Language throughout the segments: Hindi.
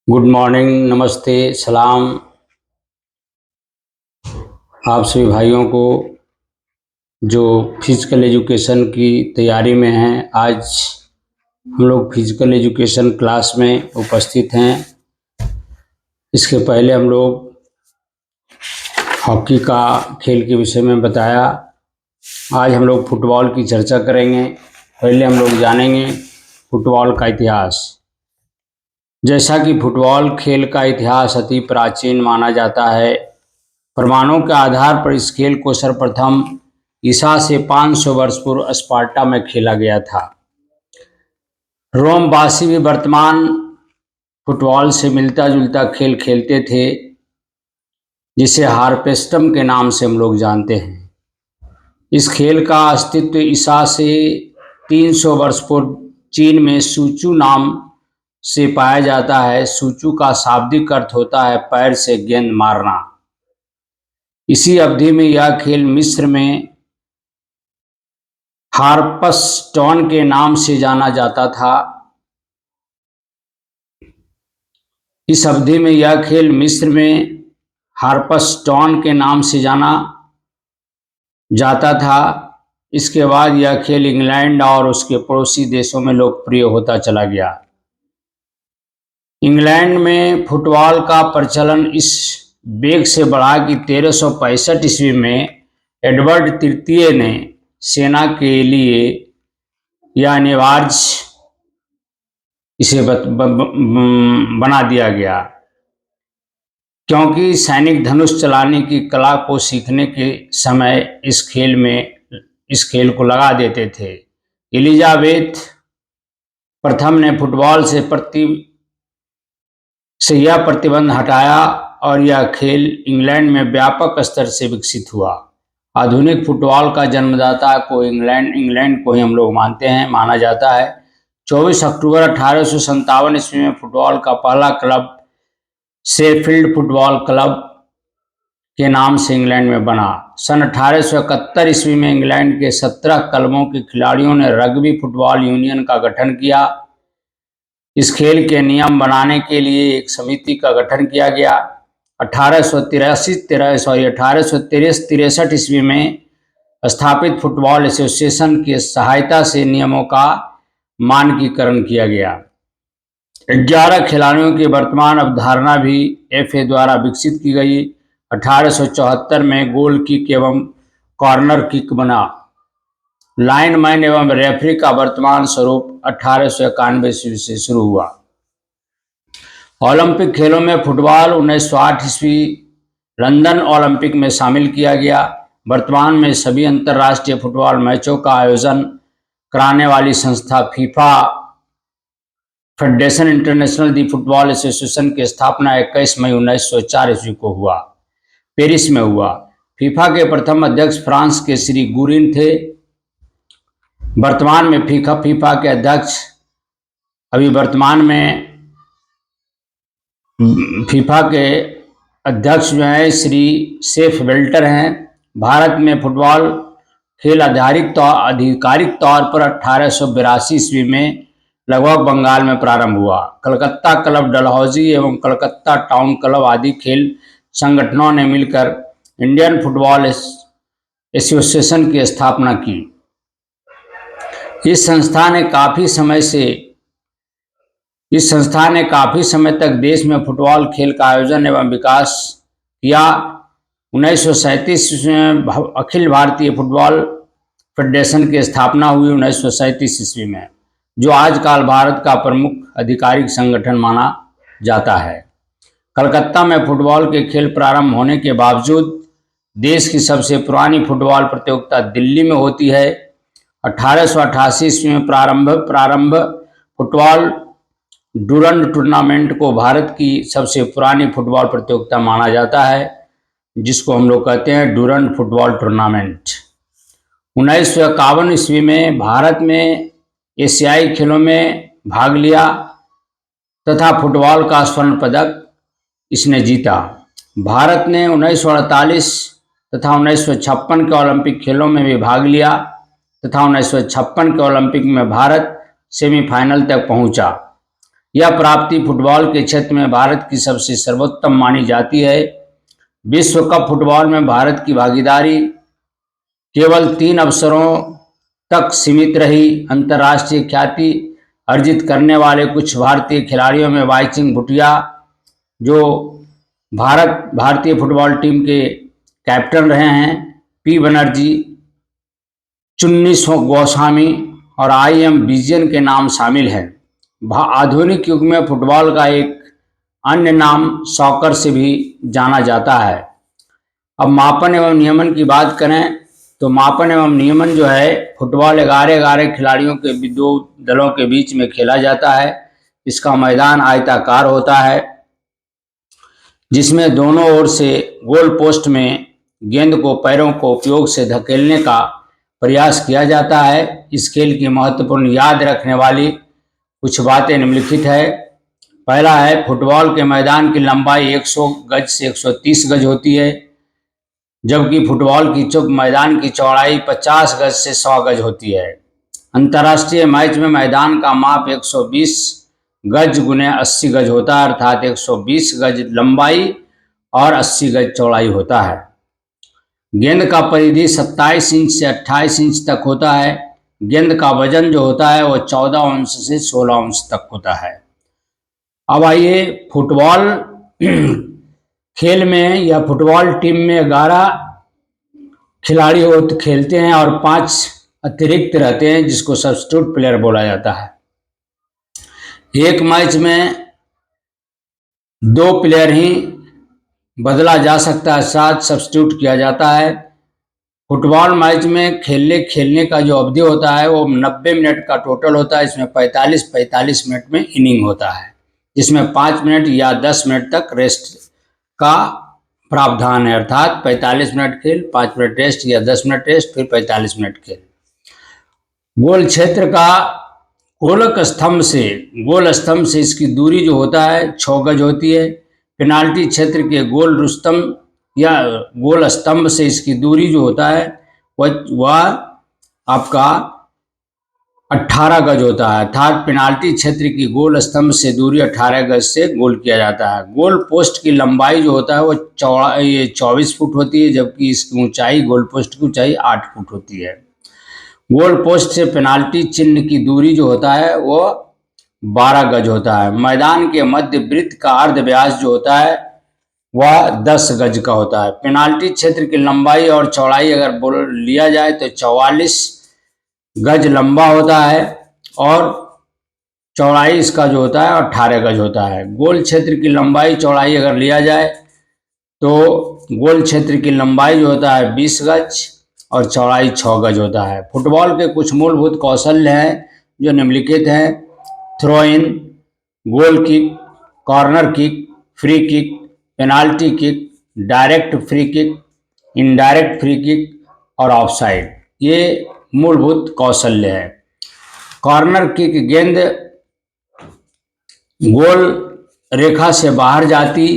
गुड मॉर्निंग, नमस्ते, सलाम आप सभी भाइयों को जो फिजिकल एजुकेशन की तैयारी में हैं। आज हम लोग फिजिकल एजुकेशन क्लास में उपस्थित हैं। इसके पहले हम लोग हॉकी का खेल के विषय में बताया। आज हम लोग फुटबॉल की चर्चा करेंगे। पहले हम लोग जानेंगे फुटबॉल का इतिहास। जैसा कि फुटबॉल खेल का इतिहास अति प्राचीन माना जाता है। प्रमाणों के आधार पर इस खेल को सर्वप्रथम ईसा से 500 वर्ष पूर्व स्पार्टा में खेला गया था। रोमवासी भी वर्तमान फुटबॉल से मिलता जुलता खेल खेलते थे, जिसे हार्पेस्टम के नाम से हम लोग जानते हैं। इस खेल का अस्तित्व ईसा से 300 वर्ष पूर्व चीन में सूचू नाम से पाया जाता है। सूचू का शाब्दिक अर्थ होता है पैर से गेंद मारना। इसी अवधि में यह खेल मिस्र में हार्पस्टोन के नाम से जाना जाता था। इस अवधि में यह खेल मिस्र में हार्पस्टोन के नाम से जाना जाता था। इसके बाद यह खेल इंग्लैंड और उसके पड़ोसी देशों में लोकप्रिय होता चला गया। इंग्लैंड में फुटबॉल का प्रचलन इस वेग से बढ़ा कि 1365 ईस्वी में एडवर्ड तृतीय ने सेना के लिए यह अनिवार्य इसे बना दिया गया, क्योंकि सैनिक धनुष चलाने की कला को सीखने के समय इस खेल को लगा देते थे। एलिजाबेथ प्रथम ने फुटबॉल से यह प्रतिबंध हटाया और यह खेल इंग्लैंड में व्यापक स्तर से विकसित हुआ। आधुनिक फुटबॉल का जन्मदाता को इंग्लैंड को ही हम लोग माना जाता है। 24 अक्टूबर 1857 ईस्वी में फुटबॉल का पहला क्लब शेफील्ड फुटबॉल क्लब के नाम से इंग्लैंड में बना। सन 1871 ईस्वी में इंग्लैंड के 17 क्लबों के खिलाड़ियों ने रग्बी फुटबॉल यूनियन का गठन किया। इस खेल के नियम बनाने के लिए एक समिति का गठन किया गया। 1863 ईस्वी में स्थापित फुटबॉल एसोसिएशन की सहायता से नियमों का मानकीकरण किया गया। 11 खिलाड़ियों की वर्तमान अवधारणा भी एफए द्वारा विकसित की गई। 1874 में गोल किक एवं कॉर्नर किक बना। लाइनमैन एवं रेफरी का वर्तमान स्वरूप 1891 ईस्वी से शुरू हुआ। ओलंपिक खेलों में फुटबॉल 1908 ईस्वी लंदन ओलंपिक में शामिल किया गया। वर्तमान में सभी अंतर्राष्ट्रीय फुटबॉल मैचों का आयोजन कराने वाली संस्था फीफा फेडरेशन इंटरनेशनल दी फुटबॉल एसोसिएशन की स्थापना 21 मई 1904 ईस्वी को हुआ, पेरिस में हुआ। फीफा के प्रथम अध्यक्ष फ्रांस के श्री गुरिन थे। वर्तमान में फीफा के अध्यक्ष फीफा के अध्यक्ष जो हैं श्री सेफ बेल्टर हैं। भारत में फुटबॉल खेल आधिकारिक तौर पर 1882 ईस्वी में लगभग बंगाल में प्रारंभ हुआ। कलकत्ता क्लब, डलहौजी एवं कलकत्ता टाउन क्लब आदि खेल संगठनों ने मिलकर इंडियन फुटबॉल एसोसिएशन की स्थापना की। इस संस्था ने काफी समय तक देश में फुटबॉल खेल का आयोजन एवं विकास किया। 1937 में अखिल भारतीय फुटबॉल फेडरेशन की स्थापना हुई 1937 ईस्वी में, जो आजकल भारत का प्रमुख आधिकारिक संगठन माना जाता है। कलकत्ता में फुटबॉल के खेल प्रारंभ होने के बावजूद देश की सबसे पुरानी फुटबॉल प्रतियोगिता दिल्ली में होती है। 1888 ईस्वी में प्रारंभ फुटबॉल डुरंड टूर्नामेंट को भारत की सबसे पुरानी फुटबॉल प्रतियोगिता माना जाता है, जिसको हम लोग कहते हैं डुरंड फुटबॉल टूर्नामेंट। 1951 ईस्वी में भारत में एशियाई खेलों में भाग लिया तथा फुटबॉल का स्वर्ण पदक इसने जीता। भारत ने 1948 तथा 1956 के ओलंपिक खेलों में भी भाग लिया तथा 1956 के ओलंपिक में भारत सेमीफाइनल तक पहुंचा। यह प्राप्ति फुटबॉल के क्षेत्र में भारत की सबसे सर्वोत्तम मानी जाती है। विश्व कप फुटबॉल में भारत की भागीदारी केवल 3 अवसरों तक सीमित रही। अंतर्राष्ट्रीय ख्याति अर्जित करने वाले कुछ भारतीय खिलाड़ियों में बाईचुंग भूटिया, जो भारतीय फुटबॉल टीम के कैप्टन रहे हैं, पी बनर्जी, चुन्नी गोस्वामी और IM विजयन के नाम शामिल हैं। आधुनिक युग में फुटबॉल का एक अन्य नाम सॉकर से भी जाना जाता है। अब मापन एवं नियमन की बात करें तो मापन एवं नियमन जो है, फुटबॉल 11 खिलाड़ियों के 2 दलों के बीच में खेला जाता है। इसका मैदान आयताकार होता है, जिसमें दोनों ओर से गोल पोस्ट में गेंद को पैरों को उपयोग से धकेलने का प्रयास किया जाता है। इस खेल की महत्वपूर्ण याद रखने वाली कुछ बातें निम्नलिखित है। पहला है, फुटबॉल के मैदान की लंबाई 100 गज से 130 गज होती है, जबकि फुटबॉल की मैदान की चौड़ाई 50 गज से 100 गज होती है। अंतर्राष्ट्रीय मैच में मैदान का माप 120 गज गुने 80 गज होता है, अर्थात 120 गज लंबाई और 80 गज चौड़ाई होता है। गेंद का परिधि 27 इंच से 28 इंच तक होता है। गेंद का वजन जो होता है वो 14 औंस से 16 औंस तक होता है। अब आइए, फुटबॉल खेल में या फुटबॉल टीम में 11 खिलाड़ी खेलते हैं और 5 अतिरिक्त रहते हैं, जिसको सब्स्टिट्यूट प्लेयर बोला जाता है। एक मैच में 2 प्लेयर ही बदला जा सकता है, 7 सब्स्टिट्यूट किया जाता है। फुटबॉल मैच में खेलने का जो अवधि होता है वो 90 मिनट का टोटल होता है। इसमें 45 मिनट में इनिंग होता है, जिसमें 5 मिनट या 10 मिनट तक रेस्ट का प्रावधान है, अर्थात 45 मिनट खेल, 5 मिनट रेस्ट या 10 मिनट रेस्ट, फिर 45 मिनट खेल। गोल क्षेत्र का गोल स्तंभ से इसकी दूरी जो होता है 6 गज होती है। पेनाल्टी क्षेत्र के गोल स्तंभ से इसकी दूरी जो होता है वह आपका 18 गज होता है, अर्थात पेनाल्टी क्षेत्र की गोल स्तंभ से दूरी 18 गज से गोल किया जाता है। गोल पोस्ट की लंबाई जो होता है वो 24 फुट होती है, जबकि इसकी ऊंचाई, गोल पोस्ट की ऊंचाई 8 फुट होती है। गोल पोस्ट से पेनाल्टी चिन्ह की दूरी जो होता है वो 12 गज होता है। मैदान के मध्य वृत्त का अर्ध व्यास जो होता है वह 10 गज का होता है। पेनाल्टी क्षेत्र की लंबाई और चौड़ाई अगर बोल लिया जाए तो 44 गज लंबा होता है और चौड़ाई इसका जो होता है 18 गज होता है। गोल क्षेत्र की लंबाई चौड़ाई अगर लिया जाए तो गोल क्षेत्र की लंबाई जो होता है 20 गज और चौड़ाई 6 गज होता है। फुटबॉल के कुछ मूलभूत कौशल हैं जो निम्नलिखित हैं: throw in, goal kick, corner kick, free kick, penalty kick, direct free kick, indirect free kick और ऑफसाइड। ये मूलभूत कौशल्य है। कॉर्नर किक, गेंद गोल रेखा से बाहर जाती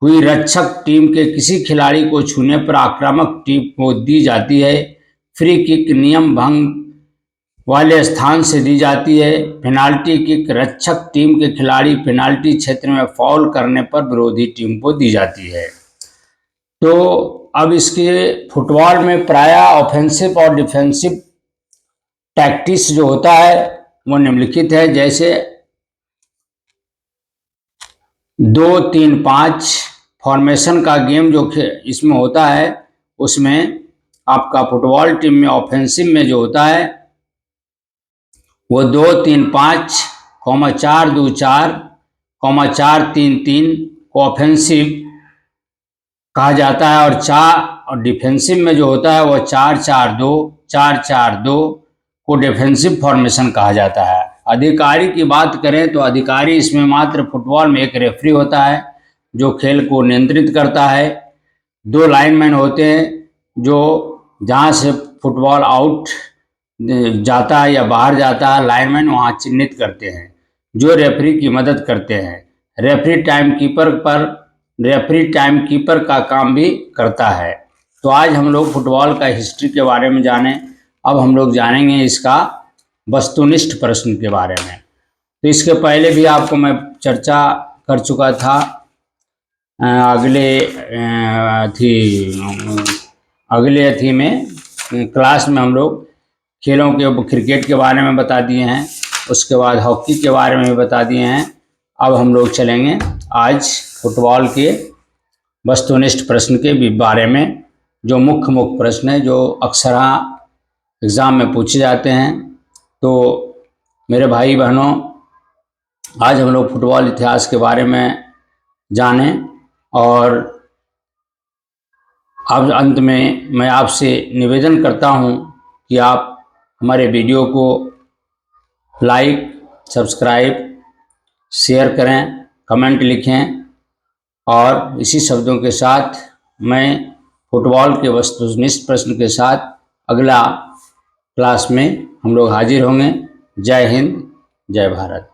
हुई रक्षक टीम के किसी खिलाड़ी को छूने पर आक्रामक टीम को दी जाती है। फ्री किक नियम भंग वाले स्थान से दी जाती है। पेनाल्टी किक, रक्षक टीम के खिलाड़ी पेनाल्टी क्षेत्र में फाउल करने पर विरोधी टीम को दी जाती है। तो अब इसके फुटबॉल में प्रायः ऑफेंसिव और डिफेंसिव टैक्टिक्स जो होता है वो निम्नलिखित है, जैसे 2-3-5 फॉर्मेशन का गेम जो इसमें होता है, उसमें आपका फुटबॉल टीम में ऑफेंसिव में जो होता है वो 2-3-5, 4-2-4, 4-3-3 को ऑफेंसिव कहा जाता है और डिफेंसिव में जो होता है वो 4-4-2, 4-4-2 को डिफेंसिव फॉर्मेशन कहा जाता है। अधिकारी की बात करें तो अधिकारी इसमें मात्र फुटबॉल में एक रेफरी होता है जो खेल को नियंत्रित करता है। 2 लाइनमैन होते हैं जो जहां से फुटबॉल आउट जाता है या बाहर जाता है, लाइनमैन वहां चिन्हित करते हैं जो रेफरी की मदद करते हैं। रेफरी टाइम कीपर का काम भी करता है। तो आज हम लोग फुटबॉल का हिस्ट्री के बारे में जाने। अब हम लोग जानेंगे इसका वस्तुनिष्ठ प्रश्न के बारे में। तो इसके पहले भी आपको मैं चर्चा कर चुका था। अगले अथी में क्लास में हम लोग खेलों के क्रिकेट के बारे में बता दिए हैं, उसके बाद हॉकी के बारे में भी बता दिए हैं। अब हम लोग चलेंगे आज फुटबॉल के वस्तुनिष्ठ प्रश्न के बारे में, जो मुख्य प्रश्न है जो अक्सर एग्ज़ाम में पूछे जाते हैं। तो मेरे भाई बहनों, आज हम लोग फुटबॉल इतिहास के बारे में जानें, और अब अंत में मैं आपसे निवेदन करता हूं कि आप हमारे वीडियो को लाइक, सब्सक्राइब, शेयर करें, कमेंट लिखें, और इसी शब्दों के साथ मैं फुटबॉल के वस्तुनिष्ठ प्रश्न के साथ अगला क्लास में हम लोग हाजिर होंगे। जय हिंद, जय भारत।